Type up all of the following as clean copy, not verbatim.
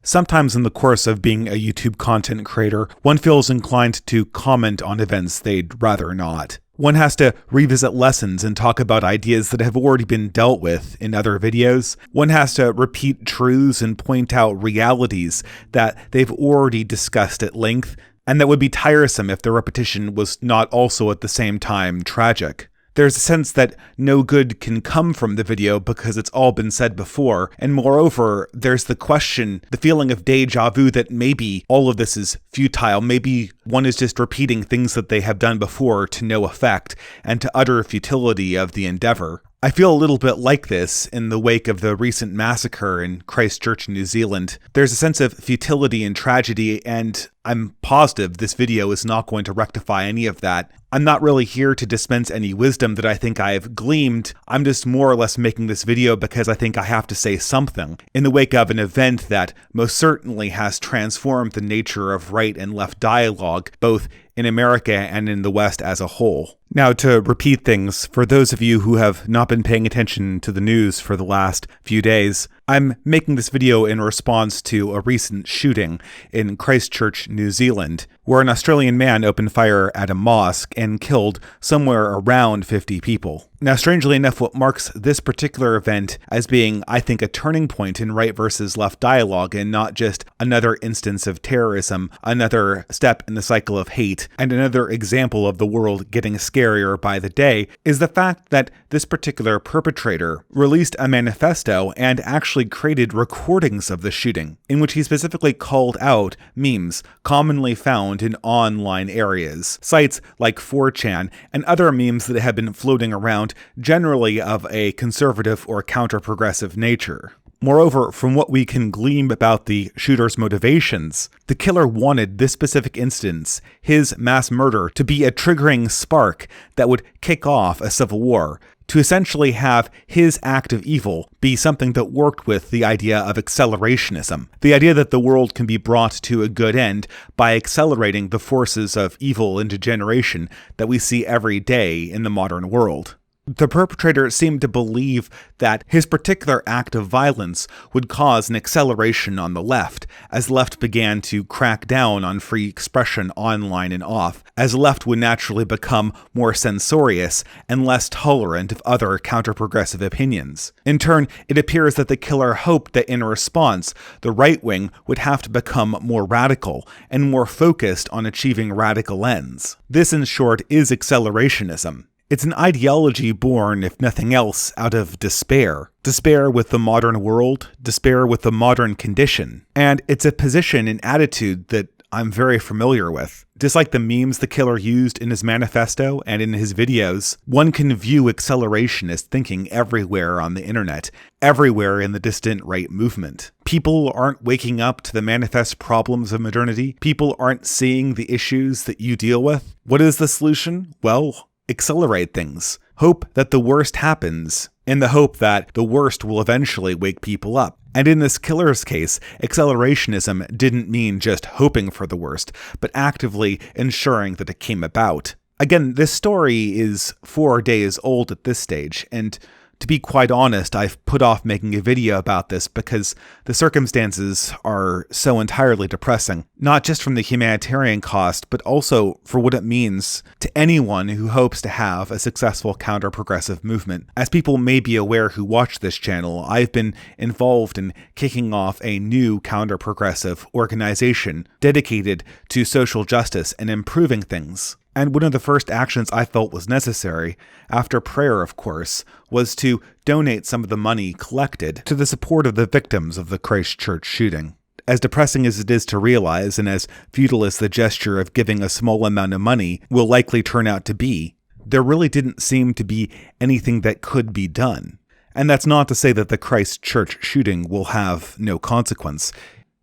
Sometimes in the course of being a YouTube content creator, one feels inclined to comment on events they'd rather not. One has to revisit lessons and talk about ideas that have already been dealt with in other videos. One has to repeat truths and point out realities that they've already discussed at length, and that would be tiresome if the repetition was not also at the same time tragic. There's a sense that no good can come from the video because it's all been said before, and moreover, there's the question, the feeling of deja vu that maybe all of this is futile, maybe one is just repeating things that they have done before to no effect, and to utter futility of the endeavor. I feel a little bit like this in the wake of the recent massacre in Christchurch, New Zealand. There's a sense of futility and tragedy, and I'm positive this video is not going to rectify any of that. I'm not really here to dispense any wisdom that I think I've gleaned. I'm just more or less making this video because I think I have to say something in the wake of an event that most certainly has transformed the nature of right and left dialogue, both in America and in the West as a whole. Now, to repeat things, for those of you who have not been paying attention to the news for the last few days, I'm making this video in response to a recent shooting in Christchurch, New Zealand, where an Australian man opened fire at a mosque and killed somewhere around 50 people. Now, strangely enough, what marks this particular event as being, I think, a turning point in right versus left dialogue and not just another instance of terrorism, another step in the cycle of hate, and another example of the world getting scarier by the day, is the fact that this particular perpetrator released a manifesto and actually created recordings of the shooting, in which he specifically called out memes commonly found in online areas, sites like 4chan and other memes that have been floating around, generally of a conservative or counter-progressive nature. Moreover, from what we can glean about the shooter's motivations, the killer wanted this specific instance, his mass murder, to be a triggering spark that would kick off a civil war, to essentially have his act of evil be something that worked with the idea of accelerationism, the idea that the world can be brought to a good end by accelerating the forces of evil and degeneration that we see every day in the modern world. The perpetrator seemed to believe that his particular act of violence would cause an acceleration on the left, as the left began to crack down on free expression online and off, as the left would naturally become more censorious and less tolerant of other counter-progressive opinions. In turn, it appears that the killer hoped that in response, the right wing would have to become more radical and more focused on achieving radical ends. This, in short, is accelerationism. It's an ideology born, if nothing else, out of despair. Despair with the modern world, despair with the modern condition. And it's a position and attitude that I'm very familiar with. Just like the memes the killer used in his manifesto and in his videos, one can view acceleration as thinking everywhere on the internet, everywhere in the distant right movement. People aren't waking up to the manifest problems of modernity. People aren't seeing the issues that you deal with. What is the solution? Well, accelerate things. Hope that the worst happens, in the hope that the worst will eventually wake people up. And in this killer's case, accelerationism didn't mean just hoping for the worst, but actively ensuring that it came about. Again, this story is 4 days old at this stage, and to be quite honest, I've put off making a video about this because the circumstances are so entirely depressing, not just from the humanitarian cost, but also for what it means to anyone who hopes to have a successful counter-progressive movement. As people may be aware who watch this channel, I've been involved in kicking off a new counter-progressive organization dedicated to social justice and improving things. And one of the first actions I felt was necessary, after prayer of course, was to donate some of the money collected to the support of the victims of the Christchurch shooting. As depressing as it is to realize, and as futile as the gesture of giving a small amount of money will likely turn out to be, there really didn't seem to be anything that could be done. And that's not to say that the Christchurch shooting will have no consequence.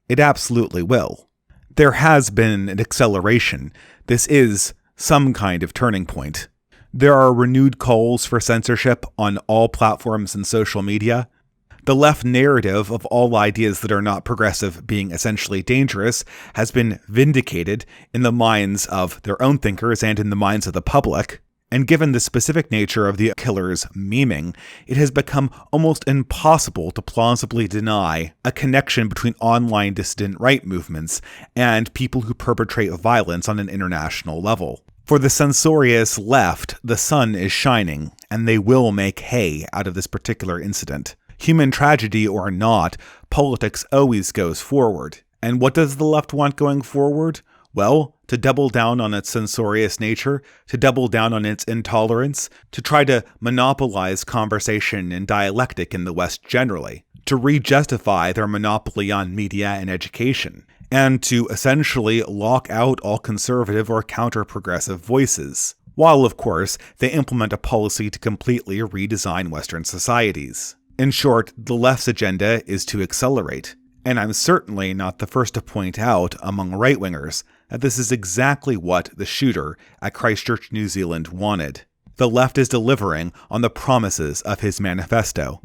It absolutely will. There has been an acceleration. This is some kind of turning point. There are renewed calls for censorship on all platforms and social media. The left narrative of all ideas that are not progressive being essentially dangerous has been vindicated in the minds of their own thinkers and in the minds of the public. And given the specific nature of the killer's memeing, it has become almost impossible to plausibly deny a connection between online dissident right movements and people who perpetrate violence on an international level. For the censorious left, the sun is shining, and they will make hay out of this particular incident. Human tragedy or not, politics always goes forward. And what does the left want going forward? Well, to double down on its censorious nature, to double down on its intolerance, to try to monopolize conversation and dialectic in the West generally, to re-justify their monopoly on media and education, and to essentially lock out all conservative or counter-progressive voices, while, of course, they implement a policy to completely redesign Western societies. In short, the left's agenda is to accelerate. And I'm certainly not the first to point out among right-wingers that this is exactly what the shooter at Christchurch, New Zealand wanted. The left is delivering on the promises of his manifesto.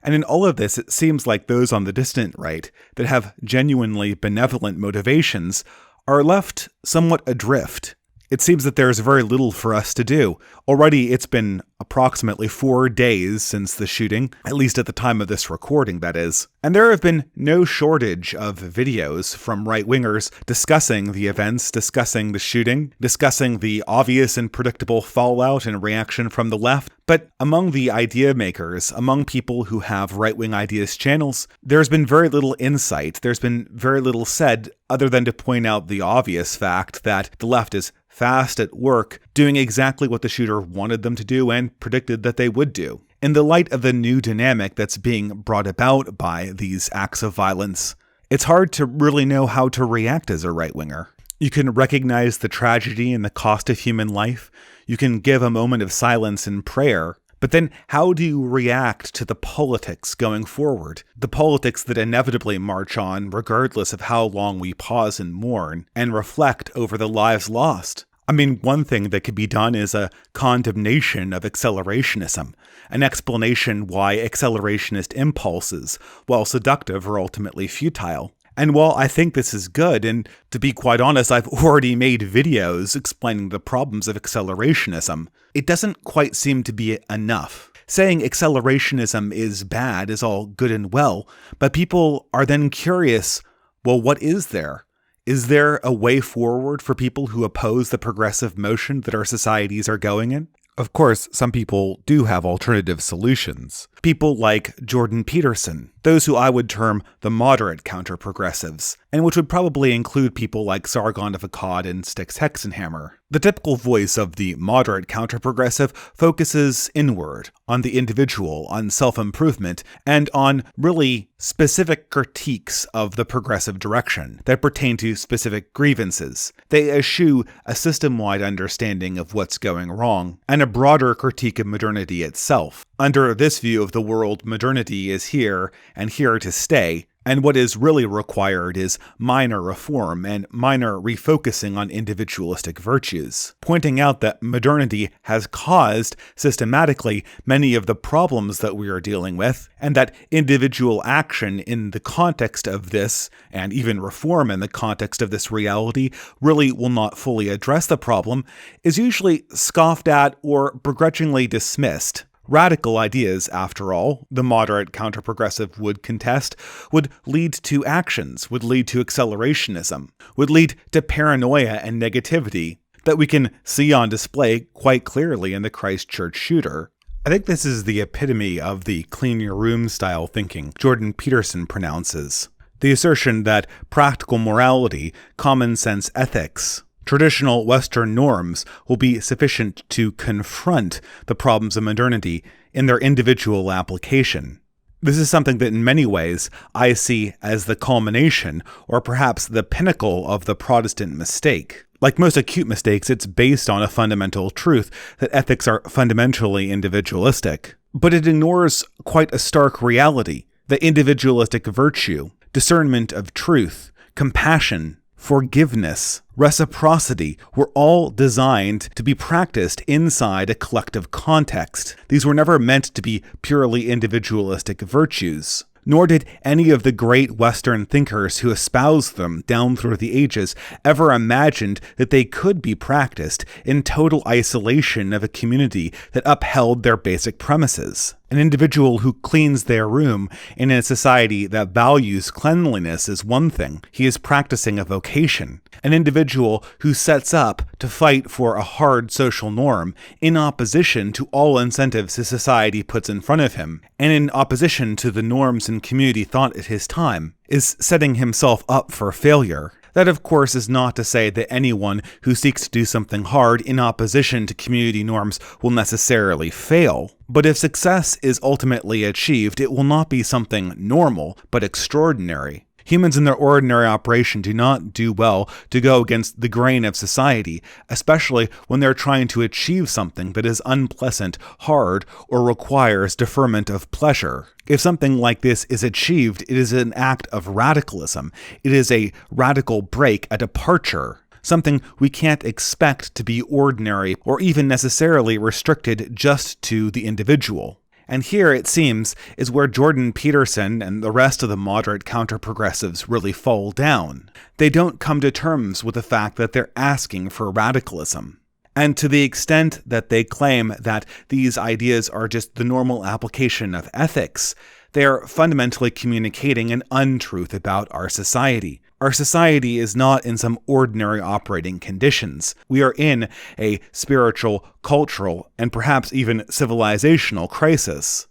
And in all of this, it seems like those on the distant right that have genuinely benevolent motivations are left somewhat adrift. It seems that there is very little for us to do. Already, it's been approximately 4 days since the shooting, at least at the time of this recording, that is. And there have been no shortage of videos from right-wingers discussing the events, discussing the shooting, discussing the obvious and predictable fallout and reaction from the left. But among the idea makers, among people who have right-wing ideas channels, there's been very little insight. There's been very little said other than to point out the obvious fact that the left is fast at work, doing exactly what the shooter wanted them to do and predicted that they would do. In the light of the new dynamic that's being brought about by these acts of violence, it's hard to really know how to react as a right-winger. You can recognize the tragedy and the cost of human life. You can give a moment of silence and prayer. But then how do you react to the politics going forward? The politics that inevitably march on regardless of how long we pause and mourn and reflect over the lives lost. I mean, one thing that could be done is a condemnation of accelerationism, an explanation why accelerationist impulses, while seductive, are ultimately futile. And while I think this is good, and to be quite honest, I've already made videos explaining the problems of accelerationism, it doesn't quite seem to be enough. Saying accelerationism is bad is all good and well, but people are then curious, well, what is there? Is there a way forward for people who oppose the progressive motion that our societies are going in? Of course, some people do have alternative solutions. People like Jordan Peterson, those who I would term the moderate counter-progressives, and which would probably include people like Sargon of Akkad and Styx Hexenhammer. The typical voice of the moderate counter-progressive focuses inward, on the individual, on self-improvement, and on really specific critiques of the progressive direction that pertain to specific grievances. They eschew a system-wide understanding of what's going wrong, and a broader critique of modernity itself. Under this view of the world, modernity is here and here to stay, and what is really required is minor reform and minor refocusing on individualistic virtues, pointing out that modernity has caused, systematically, many of the problems that we are dealing with, and that individual action in the context of this, and even reform in the context of this reality, really will not fully address the problem, is usually scoffed at or begrudgingly dismissed. Radical ideas, after all, the moderate counter-progressive would contest, would lead to actions, would lead to accelerationism, would lead to paranoia and negativity that we can see on display quite clearly in the Christchurch shooter. I think this is the epitome of the clean your room style thinking Jordan Peterson pronounces. The assertion that practical morality, common sense ethics, traditional Western norms will be sufficient to confront the problems of modernity in their individual application. This is something that in many ways I see as the culmination, or perhaps the pinnacle of the Protestant mistake. Like most acute mistakes, it's based on a fundamental truth that ethics are fundamentally individualistic. But it ignores quite a stark reality, the individualistic virtue, discernment of truth, compassion, forgiveness, reciprocity were all designed to be practiced inside a collective context. These were never meant to be purely individualistic virtues. Nor did any of the great Western thinkers who espoused them down through the ages ever imagined that they could be practiced in total isolation of a community that upheld their basic premises. An individual who cleans their room in a society that values cleanliness is one thing. He is practicing a vocation. An individual who sets up to fight for a hard social norm in opposition to all incentives his society puts in front of him, and in opposition to the norms and community thought at his time, is setting himself up for failure. That, of course, is not to say that anyone who seeks to do something hard in opposition to community norms will necessarily fail. But if success is ultimately achieved, it will not be something normal, but extraordinary. Humans in their ordinary operation do not do well to go against the grain of society, especially when they're trying to achieve something that is unpleasant, hard, or requires deferment of pleasure. If something like this is achieved, it is an act of radicalism. It is a radical break, a departure. Something we can't expect to be ordinary or even necessarily restricted just to the individual. And here, it seems, is where Jordan Peterson and the rest of the moderate counter-progressives really fall down. They don't come to terms with the fact that they're asking for radicalism. And to the extent that they claim that these ideas are just the normal application of ethics, they are fundamentally communicating an untruth about our society. Our society is not in some ordinary operating conditions. We are in a spiritual, cultural, and perhaps even civilizational crisis.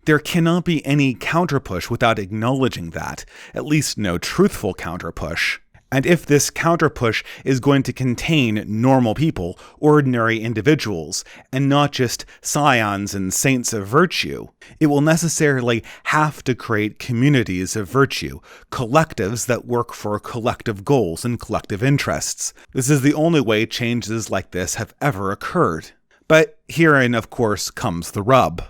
There cannot be any counterpush without acknowledging that, at least no truthful counterpush. And if this counterpush is going to contain normal people, ordinary individuals, and not just scions and saints of virtue, it will necessarily have to create communities of virtue, collectives that work for collective goals and collective interests. This is the only way changes like this have ever occurred. But herein, of course, comes the rub.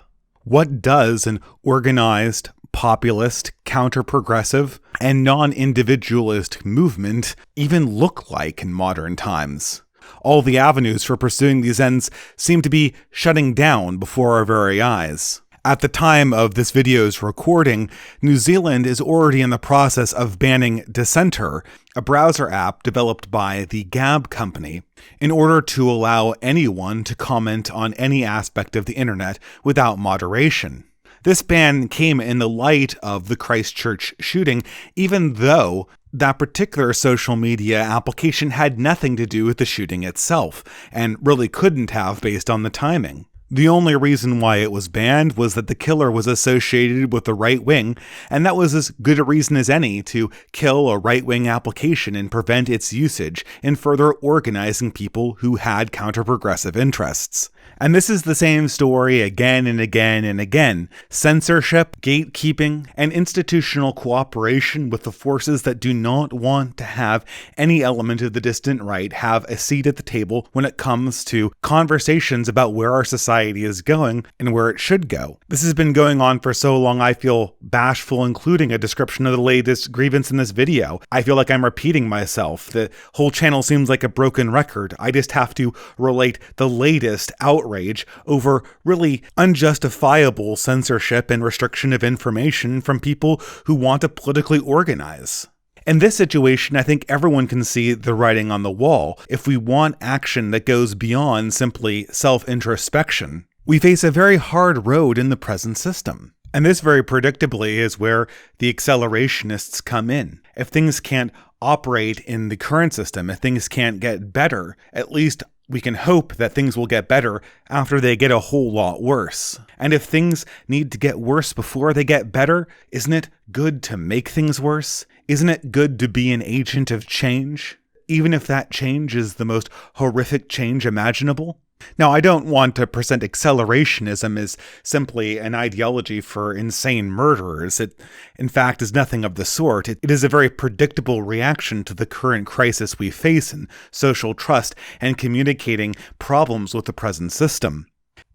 What does an organized, populist, counter-progressive, and non-individualist movement even look like in modern times? All the avenues for pursuing these ends seem to be shutting down before our very eyes. At the time of this video's recording, New Zealand is already in the process of banning Dissenter, a browser app developed by the Gab company, in order to allow anyone to comment on any aspect of the internet without moderation. This ban came in the light of the Christchurch shooting, even though that particular social media application had nothing to do with the shooting itself, and really couldn't have based on the timing. The only reason why it was banned was that the killer was associated with the right wing, and that was as good a reason as any to kill a right-wing application and prevent its usage in further organizing people who had counter-progressive interests. And this is the same story again and again and again. Censorship, gatekeeping, and institutional cooperation with the forces that do not want to have any element of the distant right have a seat at the table when it comes to conversations about where our society is going and where it should go. This has been going on for so long I feel bashful including a description of the latest grievance in this video. I feel like I'm repeating myself. The whole channel seems like a broken record. I just have to relate the latest outrage over really unjustifiable censorship and restriction of information from people who want to politically organize. In this situation, I think everyone can see the writing on the wall. If we want action that goes beyond simply self-introspection, we face a very hard road in the present system. And this very predictably is where the accelerationists come in. If things can't operate in the current system, if things can't get better, at least we can hope that things will get better after they get a whole lot worse. And if things need to get worse before they get better, isn't it good to make things worse? Isn't it good to be an agent of change, even if that change is the most horrific change imaginable? Now, I don't want to present accelerationism as simply an ideology for insane murderers. It, in fact, is nothing of the sort. It is a very predictable reaction to the current crisis we face in social trust and communicating problems with the present system.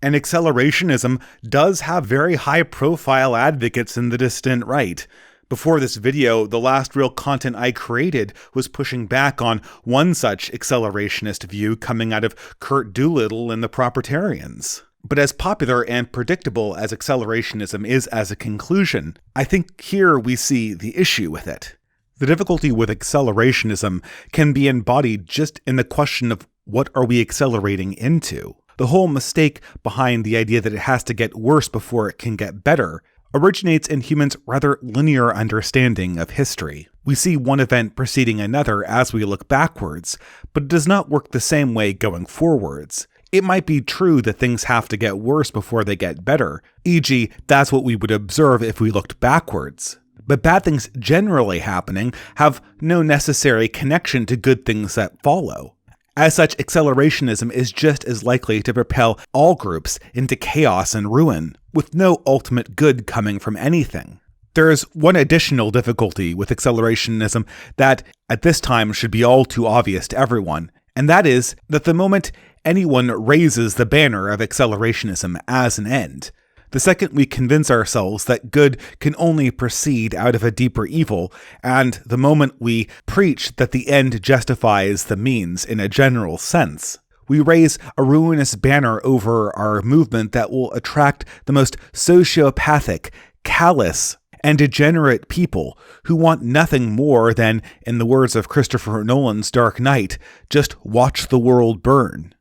And accelerationism does have very high-profile advocates in the distant right. Before this video, the last real content I created was pushing back on one such accelerationist view coming out of Kurt Doolittle and the Propertarians. But as popular and predictable as accelerationism is as a conclusion, I think here we see the issue with it. The difficulty with accelerationism can be embodied just in the question of what are we accelerating into. The whole mistake behind the idea that it has to get worse before it can get better originates in humans' rather linear understanding of history. We see one event preceding another as we look backwards, but it does not work the same way going forwards. It might be true that things have to get worse before they get better, e.g., that's what we would observe if we looked backwards. But bad things generally happening have no necessary connection to good things that follow. As such, accelerationism is just as likely to propel all groups into chaos and ruin, with no ultimate good coming from anything. There is one additional difficulty with accelerationism that, at this time, should be all too obvious to everyone, and that is that the moment anyone raises the banner of accelerationism as an end, the second we convince ourselves that good can only proceed out of a deeper evil, and the moment we preach that the end justifies the means in a general sense, we raise a ruinous banner over our movement that will attract the most sociopathic, callous, and degenerate people who want nothing more than, in the words of Christopher Nolan's Dark Knight, just watch the world burn.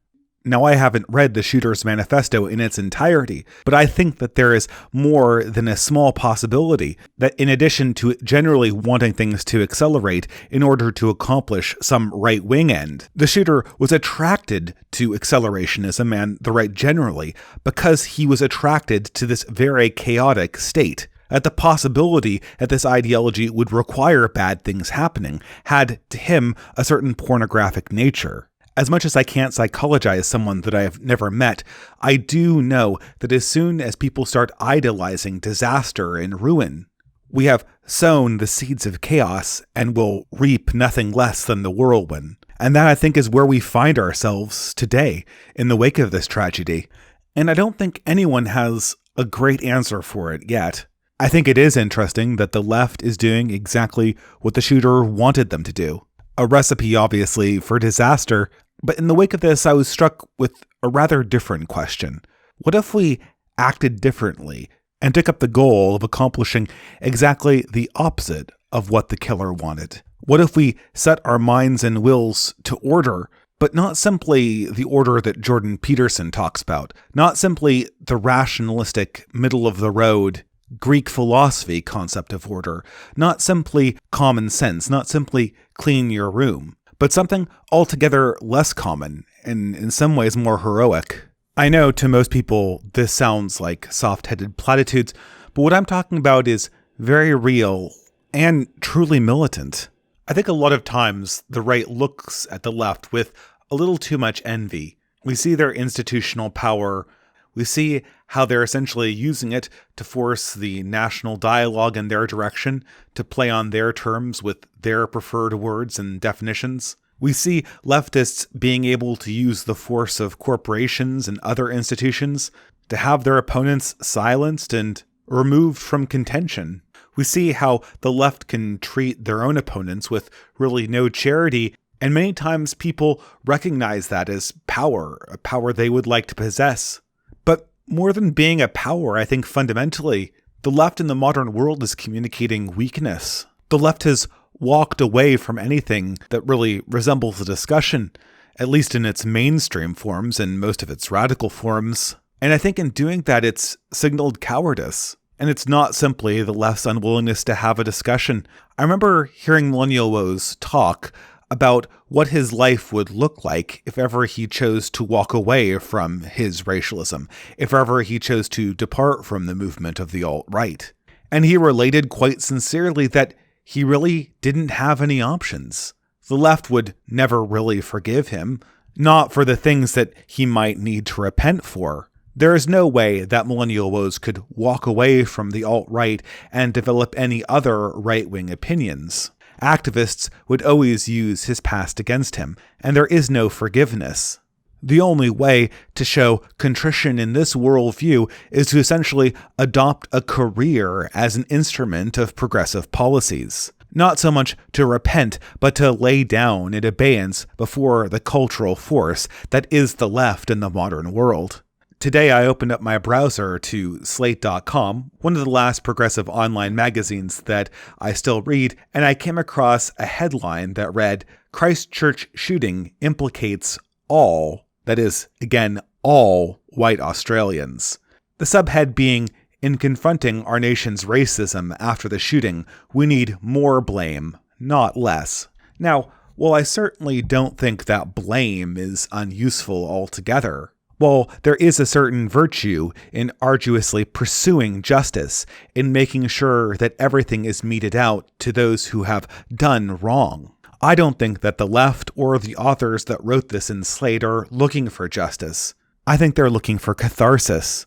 Now, I haven't read the Shooter's Manifesto in its entirety, but I think that there is more than a small possibility that in addition to generally wanting things to accelerate in order to accomplish some right-wing end, the shooter was attracted to accelerationism and the right generally because he was attracted to this very chaotic state. At the possibility that this ideology would require bad things happening had, to him, a certain pornographic nature. As much as I can't psychologize someone that I have never met, I do know that as soon as people start idolizing disaster and ruin, we have sown the seeds of chaos and will reap nothing less than the whirlwind. And that, I think, is where we find ourselves today in the wake of this tragedy. And I don't think anyone has a great answer for it yet. I think it is interesting that the left is doing exactly what the shooter wanted them to do. A recipe, obviously, for disaster. But in the wake of this, I was struck with a rather different question. What if we acted differently and took up the goal of accomplishing exactly the opposite of what the killer wanted? What if we set our minds and wills to order, but not simply the order that Jordan Peterson talks about, not simply the rationalistic, middle-of-the-road Greek philosophy concept of order, not simply common sense, not simply clean your room, but something altogether less common and in some ways more heroic. I know to most people this sounds like soft-headed platitudes, but what I'm talking about is very real and truly militant. I think a lot of times the right looks at the left with a little too much envy. We see their institutional power. We see how they're essentially using it to force the national dialogue in their direction, to play on their terms with their preferred words and definitions. We see leftists being able to use the force of corporations and other institutions to have their opponents silenced and removed from contention. We see how the left can treat their own opponents with really no charity, and many times people recognize that as power, a power they would like to possess. But more than being a power, I think fundamentally, the left in the modern world is communicating weakness. The left has walked away from anything that really resembles a discussion, at least in its mainstream forms and most of its radical forms. And I think in doing that, it's signaled cowardice. And it's not simply the left's unwillingness to have a discussion. I remember hearing Millennial Woes talk about what his life would look like if ever he chose to walk away from his racialism, if ever he chose to depart from the movement of the alt-right. And he related quite sincerely that he really didn't have any options. The left would never really forgive him, not for the things that he might need to repent for. There is no way that Millennial Woes could walk away from the alt-right and develop any other right-wing opinions. Activists would always use his past against him, and there is no forgiveness. The only way to show contrition in this worldview is to essentially adopt a career as an instrument of progressive policies. Not so much to repent, but to lay down in abeyance before the cultural force that is the left in the modern world. Today I opened up my browser to slate.com, one of the last progressive online magazines that I still read, and I came across a headline that read, "Christchurch shooting implicates all," that is, again, all white Australians. The subhead being, "In confronting our nation's racism after the shooting, we need more blame, not less." Now, while I certainly don't think that blame is unuseful altogether, while there is a certain virtue in arduously pursuing justice, in making sure that everything is meted out to those who have done wrong, I don't think that the left or the authors that wrote this in Slate are looking for justice. I think they're looking for catharsis.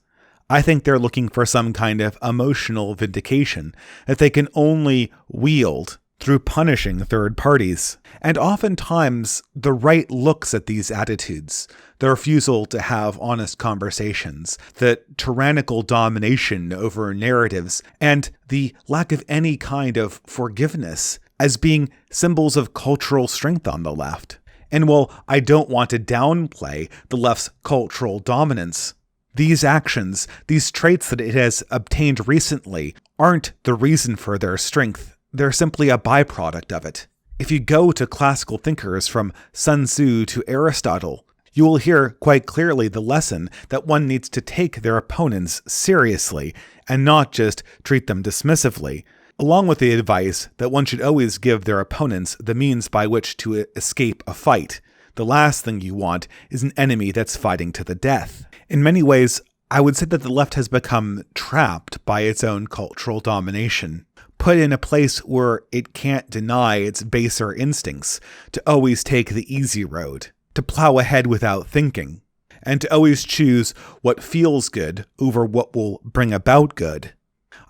I think they're looking for some kind of emotional vindication that they can only wield through punishing third parties. And oftentimes, the right looks at these attitudes, the refusal to have honest conversations, the tyrannical domination over narratives, and the lack of any kind of forgiveness as being symbols of cultural strength on the left. And while I don't want to downplay the left's cultural dominance, these actions, these traits that it has obtained recently, aren't the reason for their strength. They're simply a byproduct of it. If you go to classical thinkers from Sun Tzu to Aristotle, you will hear quite clearly the lesson that one needs to take their opponents seriously and not just treat them dismissively, along with the advice that one should always give their opponents the means by which to escape a fight. The last thing you want is an enemy that's fighting to the death. In many ways, I would say that the left has become trapped by its own cultural domination, put in a place where it can't deny its baser instincts, to always take the easy road, to plow ahead without thinking, and to always choose what feels good over what will bring about good.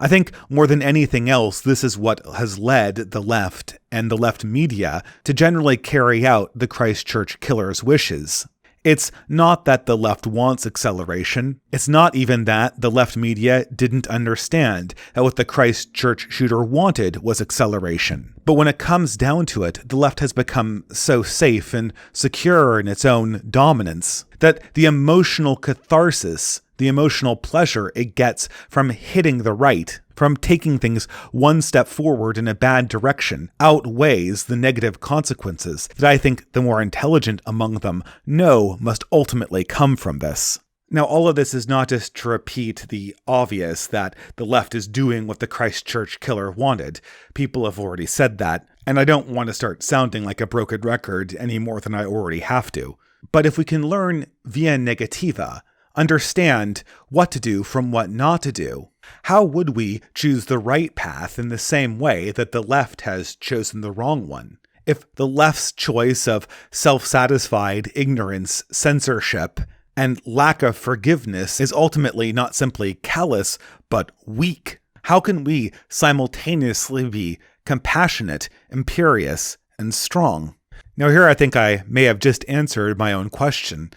I think more than anything else, this is what has led the left and the left media to generally carry out the Christchurch killer's wishes. It's not that the left wants acceleration. It's not even that the left media didn't understand that what the Christchurch shooter wanted was acceleration. But when it comes down to it, the left has become so safe and secure in its own dominance that the emotional catharsis, the emotional pleasure it gets from hitting the right, from taking things one step forward in a bad direction, outweighs the negative consequences that I think the more intelligent among them know must ultimately come from this. Now, all of this is not just to repeat the obvious that the left is doing what the Christchurch killer wanted. People have already said that, and I don't want to start sounding like a broken record any more than I already have to. But if we can learn via negativa, understand what to do from what not to do, how would we choose the right path in the same way that the left has chosen the wrong one? If the left's choice of self-satisfied ignorance, censorship, and lack of forgiveness is ultimately not simply callous, but weak, how can we simultaneously be compassionate, imperious, and strong? Now here I think I may have just answered my own question,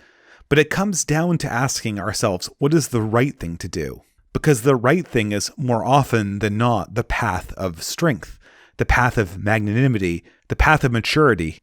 but it comes down to asking ourselves, what is the right thing to do? Because the right thing is more often than not the path of strength, the path of magnanimity, the path of maturity.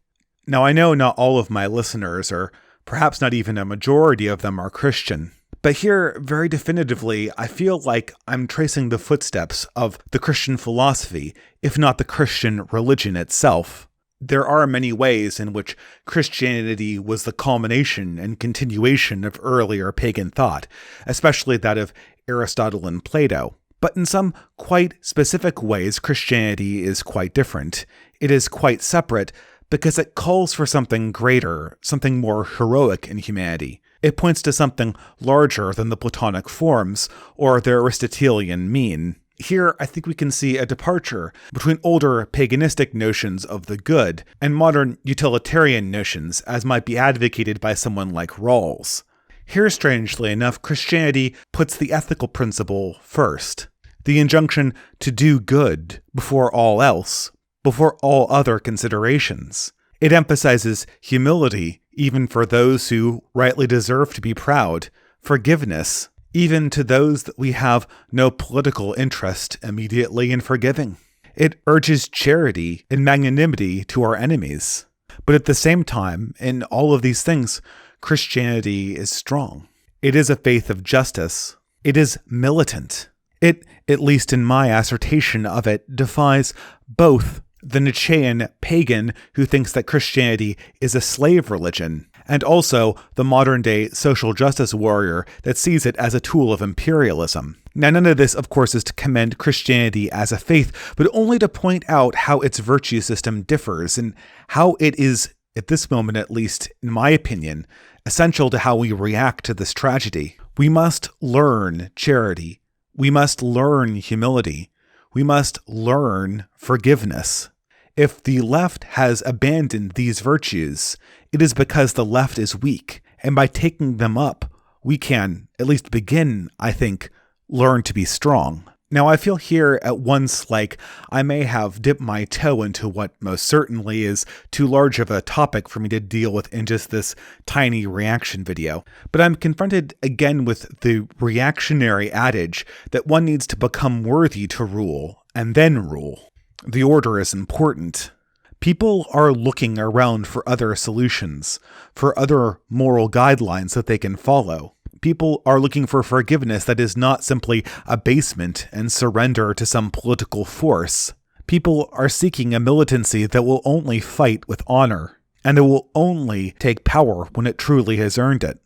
Now I know not all of my listeners, or perhaps not even a majority of them, are Christian. But here, very definitively, I feel like I'm tracing the footsteps of the Christian philosophy, if not the Christian religion itself. There are many ways in which Christianity was the culmination and continuation of earlier pagan thought, especially that of Aristotle and Plato. But in some quite specific ways, Christianity is quite different. It is quite separate because it calls for something greater, something more heroic in humanity. It points to something larger than the Platonic forms or the Aristotelian mean. Here, I think we can see a departure between older paganistic notions of the good and modern utilitarian notions, as might be advocated by someone like Rawls. Here, strangely enough, Christianity puts the ethical principle first, the injunction to do good before all else, before all other considerations. It emphasizes humility, even for those who rightly deserve to be proud, forgiveness, even to those that we have no political interest immediately in forgiving. It urges charity and magnanimity to our enemies. But at the same time, in all of these things, Christianity is strong. It is a faith of justice. It is militant. It, at least in my assertion of it, defies both the Nietzschean pagan who thinks that Christianity is a slave religion, and also the modern-day social justice warrior that sees it as a tool of imperialism. Now, none of this, of course, is to commend Christianity as a faith, but only to point out how its virtue system differs and how it is, at this moment at least, in my opinion, essential to how we react to this tragedy. We must learn charity. We must learn humility. We must learn forgiveness. If the left has abandoned these virtues, it is because the left is weak, and by taking them up, we can, at least begin, I think, learn to be strong. Now, I feel here at once like I may have dipped my toe into what most certainly is too large of a topic for me to deal with in just this tiny reaction video. But I'm confronted again with the reactionary adage that one needs to become worthy to rule, and then rule. The order is important. People are looking around for other solutions, for other moral guidelines that they can follow. People are looking for forgiveness that is not simply abasement and surrender to some political force. People are seeking a militancy that will only fight with honor, and it will only take power when it truly has earned it.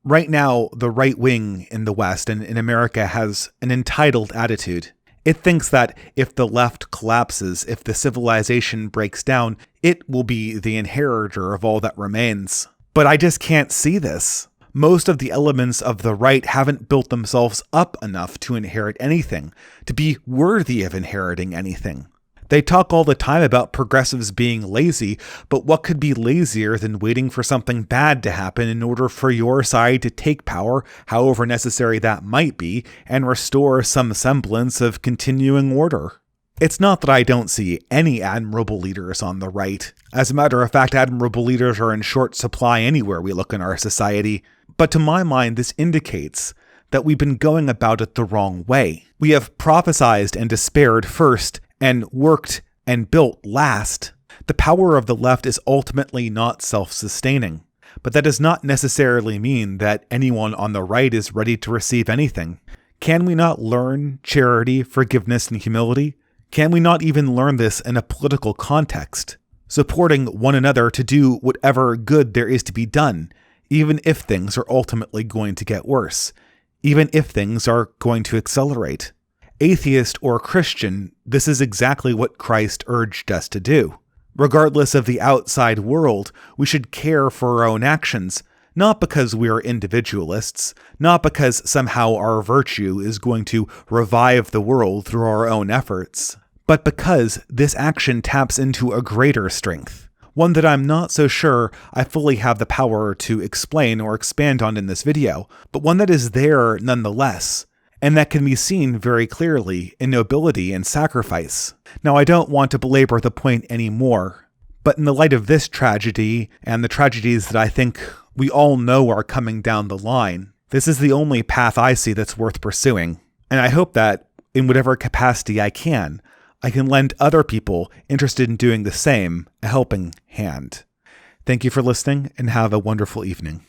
Right now, the right wing in the West and in America has an entitled attitude. It thinks that if the left collapses, if the civilization breaks down, it will be the inheritor of all that remains. But I just can't see this. Most of the elements of the right haven't built themselves up enough to inherit anything, to be worthy of inheriting anything. They talk all the time about progressives being lazy, but what could be lazier than waiting for something bad to happen in order for your side to take power, however necessary that might be, and restore some semblance of continuing order? It's not that I don't see any admirable leaders on the right. As a matter of fact, admirable leaders are in short supply anywhere we look in our society. But to my mind, this indicates that we've been going about it the wrong way. We have prophesized and despaired first, and worked and built last. The power of the left is ultimately not self-sustaining, but that does not necessarily mean that anyone on the right is ready to receive anything. Can we not learn charity, forgiveness, and humility? Can we not even learn this in a political context? Supporting one another to do whatever good there is to be done, even if things are ultimately going to get worse, even if things are going to accelerate. Atheist or Christian, this is exactly what Christ urged us to do. Regardless of the outside world, we should care for our own actions, not because we are individualists, not because somehow our virtue is going to revive the world through our own efforts, but because this action taps into a greater strength, one that I'm not so sure I fully have the power to explain or expand on in this video, but one that is there nonetheless, and that can be seen very clearly in nobility and sacrifice. Now, I don't want to belabor the point anymore, but in the light of this tragedy, and the tragedies that I think we all know are coming down the line, this is the only path I see that's worth pursuing. And I hope that, in whatever capacity I can lend other people interested in doing the same a helping hand. Thank you for listening, and have a wonderful evening.